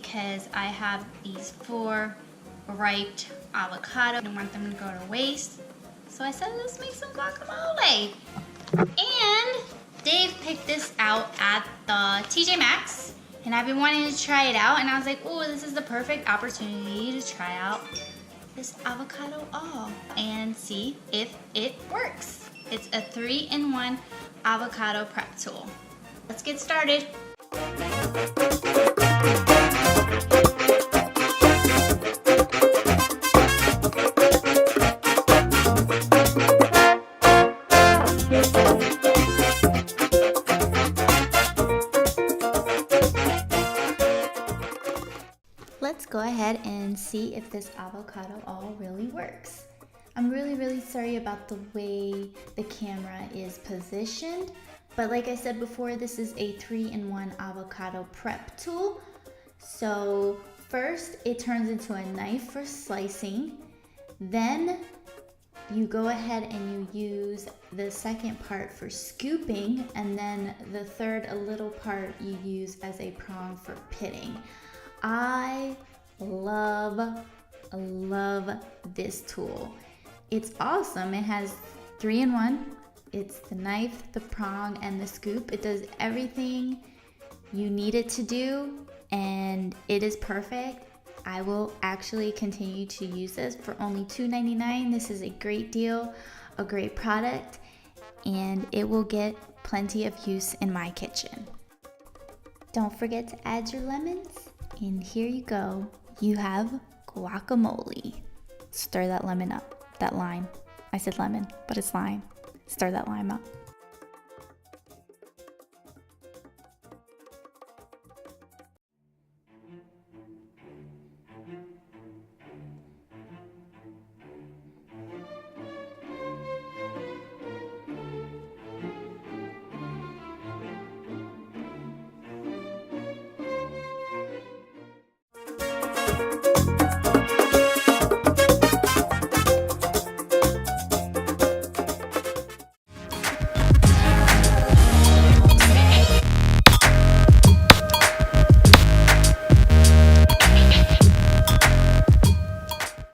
because I have these 4 ripe avocado. I don't want them to go to waste. So I said, let's make some guacamole. And Dave picked this out at the TJ Maxx. And I've been wanting to try it out. And I was like, oh, this is the perfect opportunity to try out this AVOCADALL and see if it works. It's a 3-in-1 avocado prep tool. Let's get started. Let's go ahead and see if this AVOCADALL really works. I'm really sorry about the way the camera is positioned, but like I said before, this is a 3-in-1 avocado prep tool. So first it turns into a knife for slicing, then you go ahead and you use the second part for scooping, and then the third, a little part, you use as a prong for pitting. I love this tool. It's awesome. It has 3-in-1. It's the knife, the prong, and the scoop. It does everything you need it to do, and it is perfect. I will actually continue to use this for only $2.99. This is a great deal, a great product, and it will get plenty of use in my kitchen. Don't forget to add your lemons, and here you go. You have guacamole. Stir that lemon up, that lime. I said lemon, but it's lime. Stir that lime up.